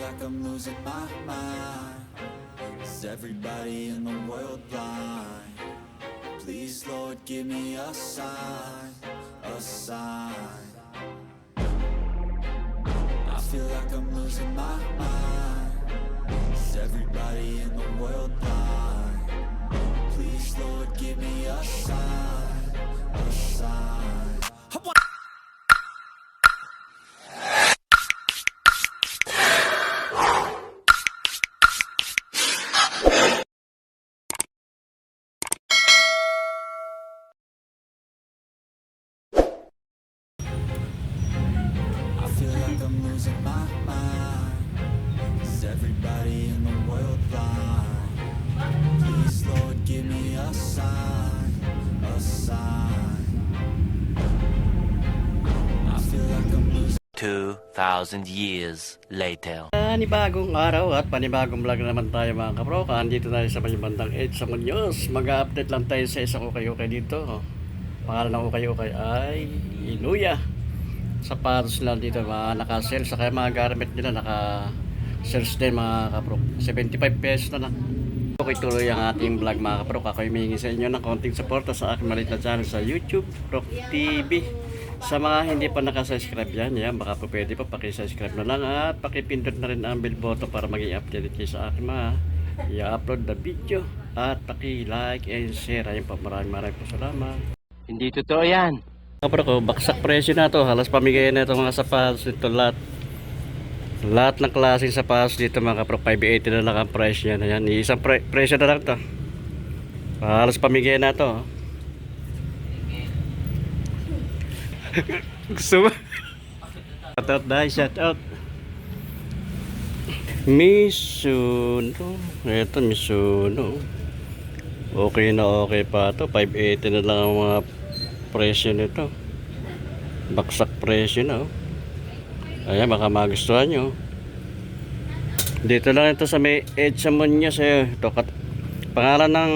like I'm losing my mind. Is everybody in the world blind? Please, Lord, give me a sign, a sign. I feel like I'm losing my mind. Is everybody in the world blind? Please, Lord, give me a sign, a sign. I feel like I'm losing my mind. Is everybody in the world blind? Please, Lord, give me a sign, a sign. I feel like I'm losing. 2,000 years later. Panibagong araw at panibagong vlog naman tayo mga kaproka. Andito tayo sa bandang Edge sa Muñoz. Mag-update lang tayo sa isang ukay-ukay dito. Pangalan ng ukay-ukay ay Inuya. Sapatos nila dito mga naka-sale. Saka mga garment nila naka-sales din mga kaproka. 75 pesos na lang. Okay, tuloy ang ating vlog mga kaproka. Ako humihingi sa inyo ng konting suporta sa aking maliit na channel sa YouTube, Rock TV. Sa mga hindi pa nakasubscribe yan, baka po pwede pa pakisubscribe na lang at pakipindot na rin ang bell button para maging updated kayo sa akin mga i-upload na video at paki-like and share. Ayun po, maraming po salamat. Hindi totoo yan. Kapro ko, baksak presyo na to. Halos pamigay na itong mga sapatos dito lahat ng klaseng sapatos dito mga kapro. 580 na lang ang price niya. Ayan, isang presyo na lang to. Halos pamigay na to. Gusto mo? Shout out dahil, shout out. Mizuno. Ito Mizuno. Okay na okay pa to. 580 na lang ang mga presyo nito. Baksak presyo na. Ayan, baka magustuhan nyo. Dito lang ito sa may Edge sa Muñoz. Ito, pangalan ng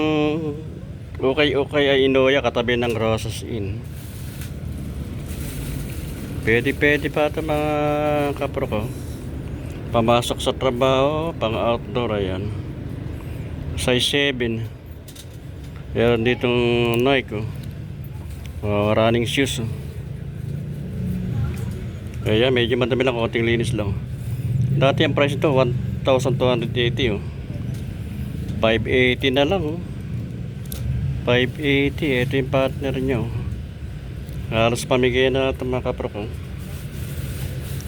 ukay-ukay ay Inuya, katabi ng Rosas Inn. Pwede pa ito mga kapro ko. Pamasok sa trabaho, pang outdoor, ayan. Size 7. Meron ditong Nike, running shoes. Ayan, medyo madami lang, konting linis lang. Dati ang price ito 1,280 580 na lang 580. Ito yung partner nyo. Halos pamigay na ito mga kapro ko.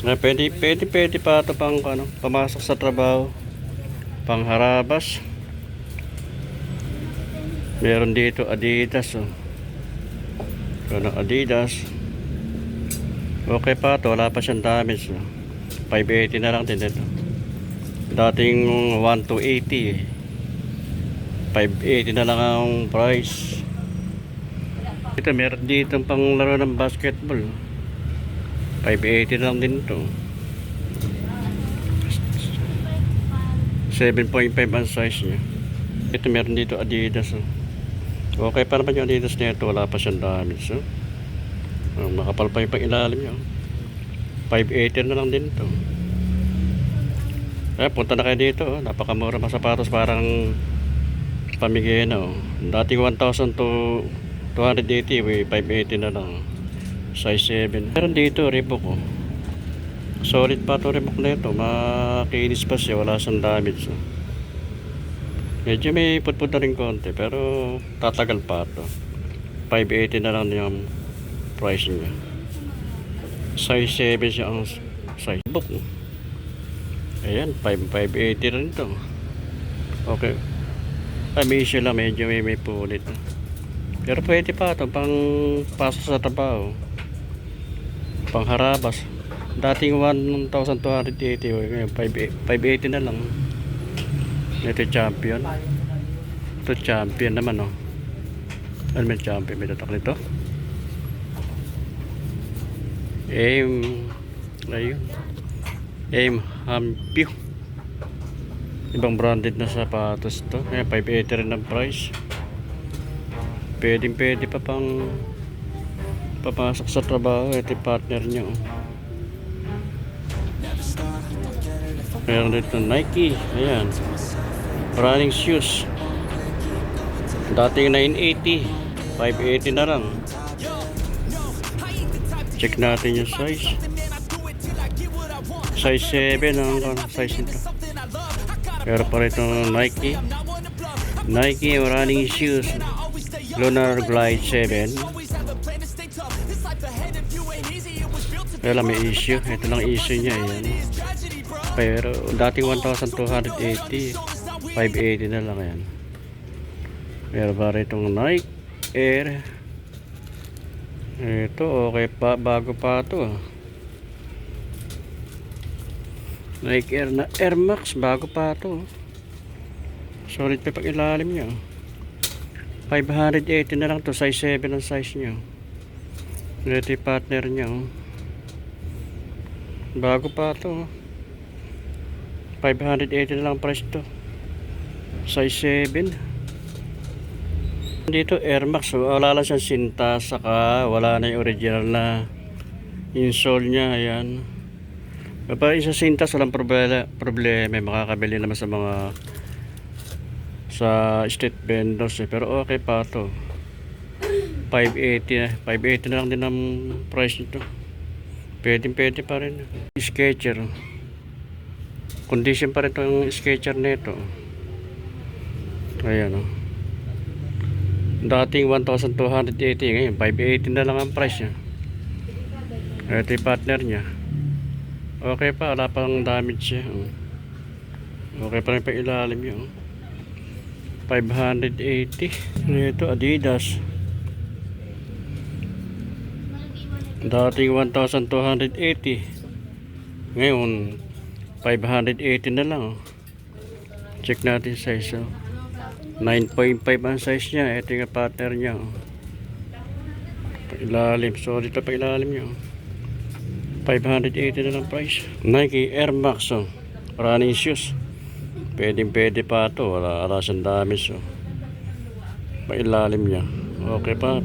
Pwede pa ito pang pamasok sa trabaho, pang harabas. Meron dito Adidas. Adidas. Okay pa ito, wala pa siyang damage. 580 na lang din ito. Dating 1,280 580 na lang ang price. Ito, meron dito pang laro ng basketball. 580 lang din ito. 7.5 ang size niya. Ito, meron dito Adidas. Okay pa naman yung Adidas na ito. Wala pa siyang damage. Makapal pa yung pang ilalim niya. 580 na lang din ito. Punta na kayo dito. Napakamura mga sapatos. Parang pamigay na. Dating 1,000 to 280, 580 na lang. Size 7. Meron dito Reebok. Solid pa ito Reebok na ito. Makinis pa siya. Wala siyang damage. Medyo may putput na rin konti. Pero tatagal pa ito. 580 na lang yung price niya. Size 7 siya ang size. Reebok. Ayan, 580 rin ito. Okay. May issue lang. Medyo may pulit. Pero pwede pa ito pang pasok sa trabaho, pang harabas. Dating 1,280, ngayon 580 na lang. Ito champion. Ito champion naman. Ano may champion? May tatak nito. Aim Hampio. Ibang branded na sapatos to. Ngayon 580 rin ang price. Pwede pa pang papasok sa trabaho. Ito yung partner nyo. Meron dito Nike. Ayan. Running shoes. Dating 980. 580 na lang. Check natin yung size. Size 7 ang size nito. Pero pa rin itong Nike. Nike running shoes. Lunar Glide 7. Kaya lang may issue. Ito lang issue niya. Ayan. Pero dating 1,280. 580 na lang yan. Pero pa rin itong Nike Air. Ito okay pa. Bago pa ito. Nike Air na Air Max. Bago pa ito. Solid pa pag ilalim niya. 580 na lang to. Size 7 ang size niya. Ito yung partner niya. Bago pa ito. 580 na lang price to. Size 7. Dito Air Max. Wala lang siyang sinta. Saka wala na yung original na insole niya. Ayan. Kapag isa sintas walang problema. Makakabili naman sa mga sa street vendors pero okay pa to. 580 na lang din ang price nito. Pwede pa rin. Sketcher. Condition pa rin itong Sketcher nito. Ayan o. Dating 1,280 ngayon 580 na lang ang price niya. Ito yung partner niya. Okay pa, wala pang damage siya. Okay pa rin pa ilalim niya. 580. Ito Adidas. Dating 1,280. Ngayon 580 na lang. Check natin size. 9.5 ang size niya. Ito yung partner niya. Pailalim. So dito pailalim niya. 580 na lang price. Nike Air Max. Running shoes. Pwede pa ito. Wala siyang damage. Pailalim niya. Okay pa.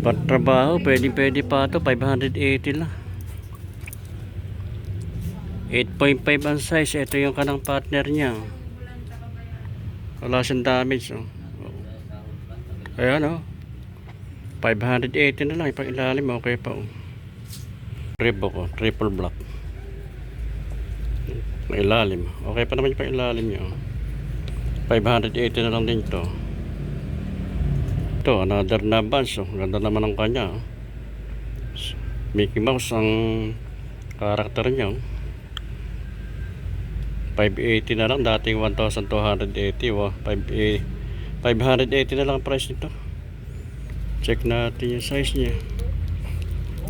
Pagtrabaho. Pwede pa ito. 580 lang. 8.5 ang size. Ito yung kanang partner niya. Wala siyang damage. Ayan 580 na lang. Ipailalim. Okay pa. Reebok triple black. May ilalim. Okay pa naman yung pailalim niya. 580 na lang din ito. Ito, another na Vans. Ganda naman ang kanya. Mickey Mouse ang karakter niya. 580 na lang. Dating 1,280. 580 na lang ang price nito. Check natin yung size niya.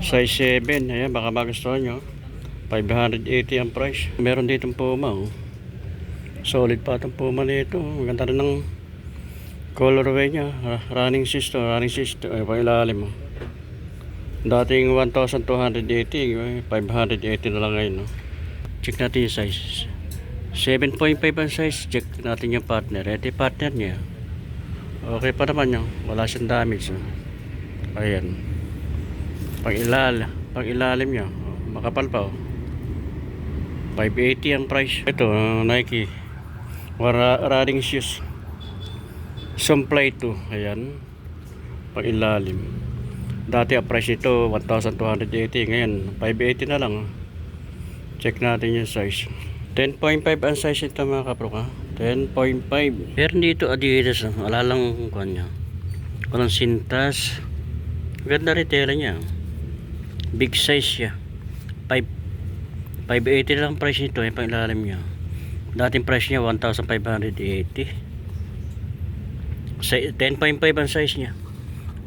Size 7. Ayan, baka magustuhan nyo. 580 ang price. Meron dito Puma. Solid pa itong Puma nito. Maganda rin ng colorway niya. Running system. Ay, pailalim. Dating 1,280. 580 na lang ngayon. Check natin yung size. 7.5 ang size. Check natin yung partner. Ito yung partner niya. Okay pa naman yun. Wala siyang damage. Ayan. Pag ilalim niya. Makapal pa. 580 ang price. Ito Nike running shoes. Supply 2. Ayan. Pag ilalim. Dati ang price ito 1,280. Ngayon 580 na lang. Check natin yung size. 10.5 ang size ito mga kapro. 10.5. Pero dito Adidas. Wala lang kung niya. Walang sintas. Ganda retailer niya. Big size siya. 580 lang price nito. Yung pang-ilalim niya. Dating price niya 1,580. 10.5 ang size niya.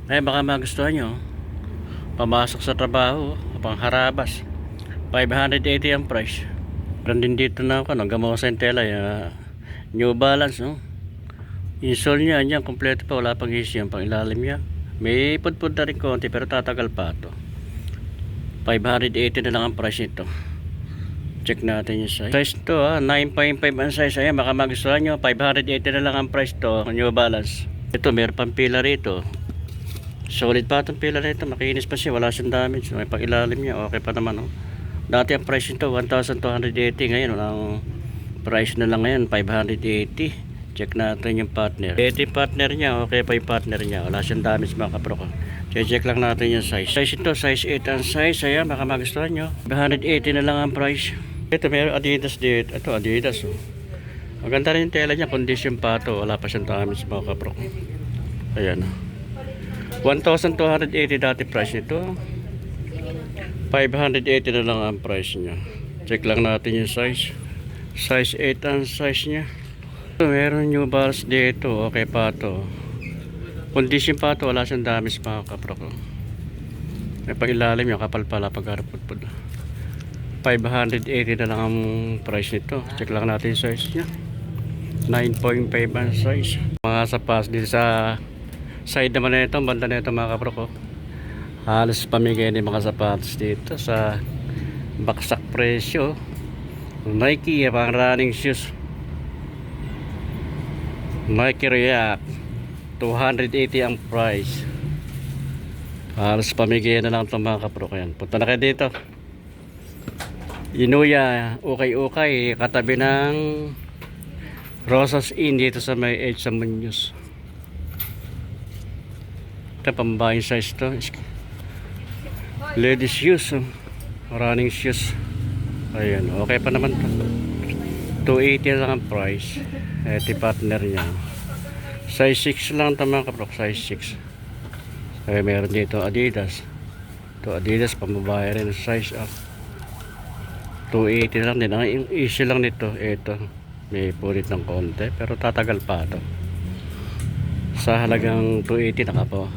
Ay baka magustuhan nyo. Pamasok sa trabaho. Pangharabas. 580 ang price. Meron din dito na ako. Gamawa sa tela. New Balance. Insole niya. Yan. Kompleto pa. Wala pang issue. Yung pang-ilalim niya. May pudpud na rin konti. Pero tatagal pa ito. 580 na lang ang price nito. Check natin yung size. Size to 9.5 ang size. Ayan, baka magustuhan nyo. 580 na lang ang price to. New Balance. Ito, meron pang pila rito. Solid pa itong pila rito. Makinis pa siya. Wala siyang damage. May pang-ilalim niya. Okay pa naman. Dati ang price nito 1,280, ngayon ang price na lang ngayon 580. Check natin yung partner. Ito yung partner niya, okay pa yung partner niya. Wala siyang damage mga kapro ko. Check lang natin yung size. Size ito, size 8 ang size. Ayan, baka magustuhan nyo. 580 na lang ang price. Ito, mayroon Adidas dito. Ito, Adidas. Oh. Maganda rin yung tela niya. Condition pa ito. Wala pa siyang damage mga kapro ko. Ayan. 1,280 dati price nito. 580 na lang ang price niya. Check lang natin yung size. Size 8 ang size niya. Meron New Balance dito, okay pa to. Condition pa to, wala siyang damage mga kapro ko. May pang-ilalim yung kapal pala pag-harapod. 580 na lang ang price nito. Check lang natin yung size niya. 9.5 ang size. Mga sapas dito sa side naman na ito, banda na ito mga kapro ko. Halos pamigay ng mga sapatos dito sa baksak presyo. Nike, pang running shoes. Nike React 280 ang price. Halos pamigay na lang itong mga kapro ko yan. Punta na kayo dito. Inuya, ukay-ukay, katabi ng Rosas Inn dito sa may Edge sa Muñoz. Ito pambayang size to. Ladies shoes, running shoes. Ayan, okay pa naman to. 280 lang ang price. Ito yung partner niya. Size 6 lang ito mga kaprok. Size 6. Kaya meron dito Adidas. Ito Adidas pambabae rin. Size up 280 lang din. Ang issue lang nito, ito may pulit ng konti pero tatagal pa ito. Sa halagang 280 naka po.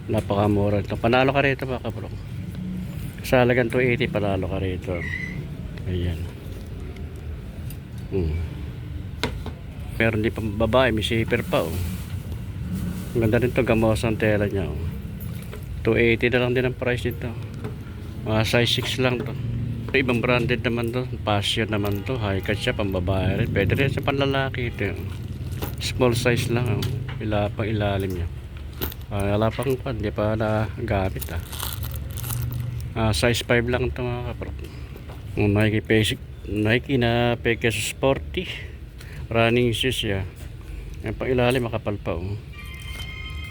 Napakamura ito. Panalo ka rito mga kaprok. Sa halagang 280 panalo ka rito. Ayan. Meron di pang babae, may zipper pa oh. Ang ganda rin to, gamos ang tela niya oh. 280 na lang din ang price nito. Mga size 6 lang to. Ibang branded naman to, Passion naman to, high cut siya, pang babae rin. Pwede rin sa panlalaki ito oh. Small size lang oh. Pang ilalim niya. Wala pang pan, di pa na gamit size 5 lang to mga kapro. Nike na Pegasus Sporty running shoes ya. Yung pang ilalim makapal pa oh.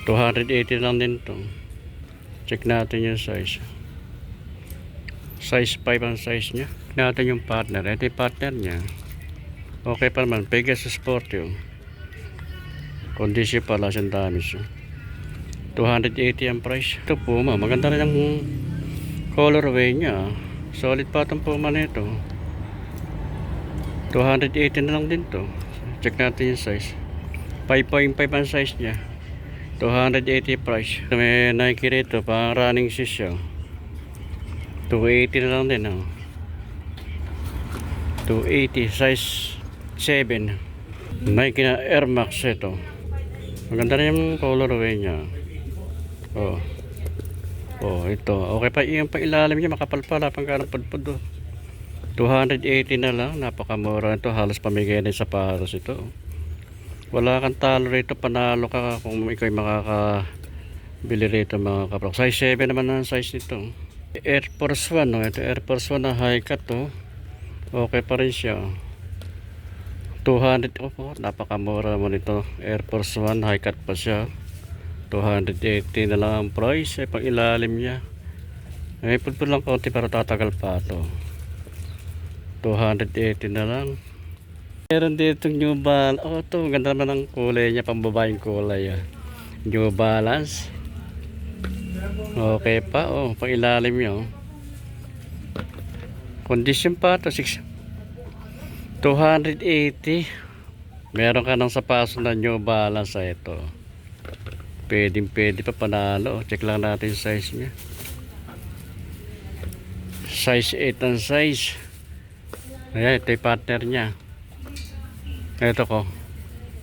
280 lang din to. Check natin yung size. Size 5 ang size nya. Check natin yung partner. Ito yung partner nya. Okay pa naman. Pegasus Sporty oh. Condition pala siyang damage oh. 280 ang price. Ito Puma. Maganda rin ang colorway nya. Solid pa itong Puma na ito. 280 na lang din to. Check natin yung size. 5.5 ang size nya. 280 price. May Nike rito pang running shoes siya. 280 na lang din oh. 280 size 7. Nike na Air Max ito. Maganda rin yung colorway nya. Oh. Oh, ito. Okay pa yung pang-ilalim niya, makapal pala pang pudpud. 280 na lang, napakamura ito, halos pamigay na sa paros ito. Wala kang talo rito, panalo ka kung ikaw makakabili rito mga kaprok. Size 7 naman ang size nito. Air Force 1, no? Ito Air Force 1 na high cut to. Okay pa rin siya. 200, oh, napakamura mo nito. Air Force 1 high cut pa siya. 280 na lang ang price. Pang ilalim niya. May pulpul lang konti pero tatagal pa ito. 280 na lang. Meron dito New Balance. Oh, ito ganda naman ang kulay niya, pambabayang kulay. New Balance. Okay pa oh, pang ilalim niya oh. Condition pa ito 280. Meron ka ng sapatos na New Balance ito. Pwede pa panalo. Check lang natin yung size niya. Size 8 ang size. Ayan, ito yung partner niya. Ito ko.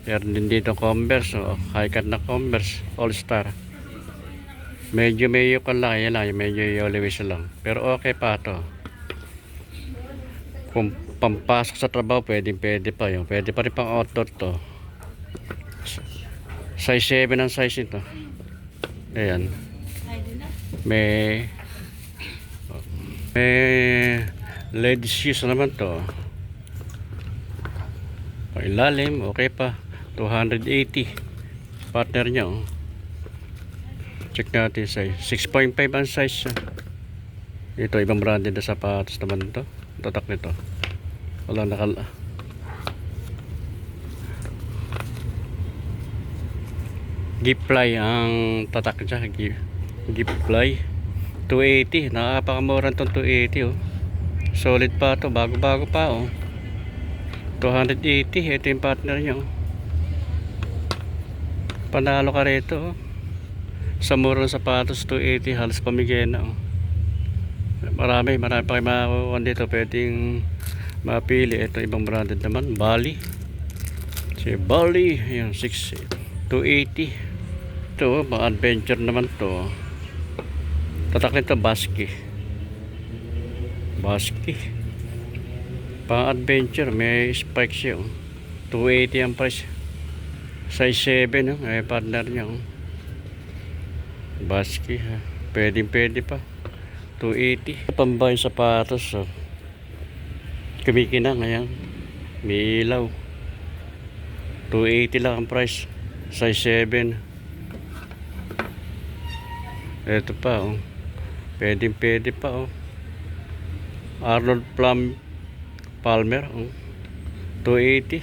Meron din dito Converse. Oh. High cut na Converse. All Star. Medyo kan lang. Ayan lang. Medyo yoliwis lang. Pero okay pa to. Kung pampasok sa trabaho, pwede pa yun. Pwede pa rin pang outdoor to. Size 7 ang size nito. Ayan. May May LED shoes naman to. Pailalim, okay pa. 280. Partner niya. Oh. Check natin size. 6.5 ang size. Ito ibang branded na sapatos naman to. Tatak nito. Wala nakala. Gipfly ang tatak niya. Gipfly 280. Nakapakamura itong 280 oh. Solid pa to. Bago-bago pa oh. 280. Ito yung partner niya oh. Panalo ka rito oh. Sa murang sapatos 280. Halos pamigay na oh. Marami pa kayo makakuha dito. Pwedeng mapili. Ito ibang branded naman. Bali. Si Bali. Ayan 280. Ito mga adventure naman to. Tatak nito Basque. Pang adventure may spikes siya oh. 280 ang price. Size 7 oh. Ay partner niya oh. Basque ha. Pwede pa. 280. Pambayang sapatos oh. Kumikinang ayan. May ilaw. 280 lang ang price. Size 7. Ito pa oh. Pwede pa oh. Arnold Palmer oh. 280.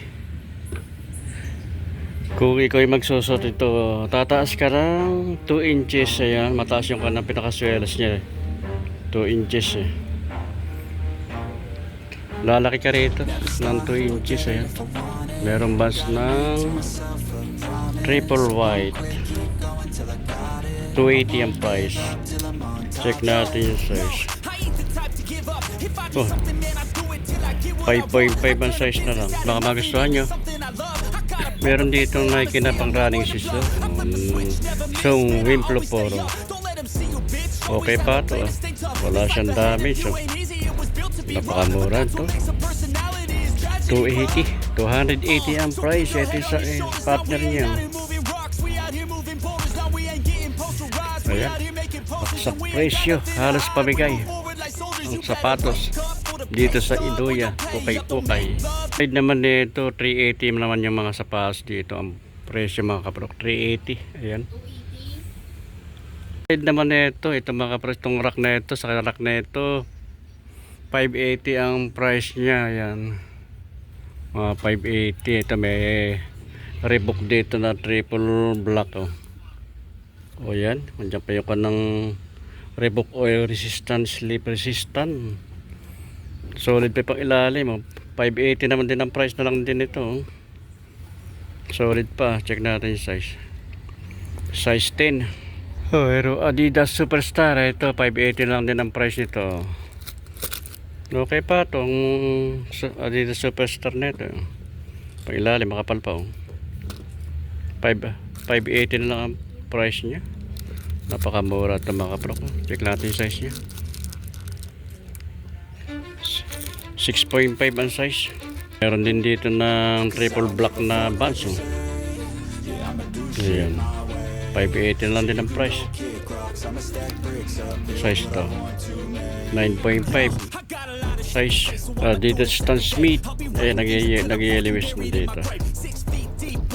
Kung ikaw ay magsusot ito, tataas ka ng 2 inches. Ayan, mataas yung kanang pinakaswelas niya 2 inches eh. Lalaki ka rito ng 2 inches. Ayan. Merong bands ng triple white. 280 ang price. Check natin yung size. Oh, 5.5 ang size na lang. Baka magustuhan nyo. Meron dito Nike na pang running shoes. So, Wimplo Poro. Okay pa to. Wala siyang damage. So, napakamura to. 280. 280 ang price. Ito sa partner niya. Ayan. Sa presyo. Halos pamigay. Ang sapatos. Dito sa Idoya. Ukay. Side naman nito 380 naman yung mga sapatos dito. Ang presyo mga kaprok 380. Ayan. Side naman nito, ito mga kaprok, itong rack na ito, sa rack na ito 580 ang price niya. Ayan. Mga 580. Ito may Reebok dito na triple black oh. O yan, nandiyan pa yung kanang Reebok oil resistant, slip resistant. Solid pa pang ilalim oh. 580 naman din ang price na lang din ito oh. Solid pa. Check natin yung size. Size 10 oh, pero Adidas Superstar ito 580 lang din ang price nito. Okay pa itong Adidas Superstar nito oh. Pang ilalim makapal pa oh. 580 na lang ang price nya. Napakamura ito mga kaprok oh. Check natin yung size nya. 6.5 ang size. Meron din dito ng triple black na bands oh. Ayan. 580 lang din ang price. Size to 9.5 size. Dito Stan Smith. Ayan, nag-yellowish mo dito.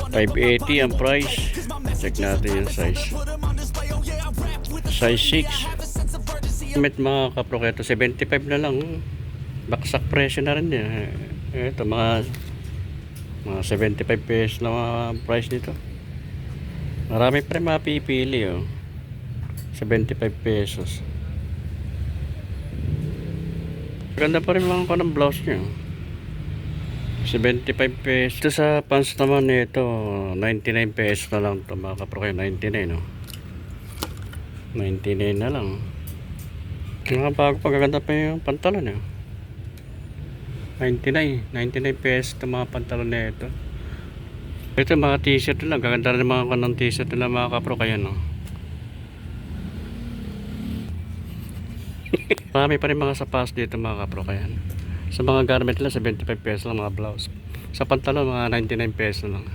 580 ang price. Check natin yung size. Size 6. Mga kaproketo 75 na lang. Baksak presyo na rin yan. Ito mga 75 pesos na mga price nito. Marami pa rin mapipili oh. 75 pesos. Ganda pa rin mga kanang blouse nyo. 75 pesos. Ito sa pants naman nito 99 pesos na lang ito mga kapro kayo. 99 oh. 99 na lang. Mga bago pagaganda pa yung pantalon eh. 99 pesos ito mga pantalon na ito. Ito mga t-shirt lang. Gaganda rin mga kanang t-shirt na mga kapro kaya no. Marami pa rin mga sapatos dito mga kapro kaya. Sa mga garment lang 75 pesos lang mga blouse. Sa pantalon mga 99 pesos lang.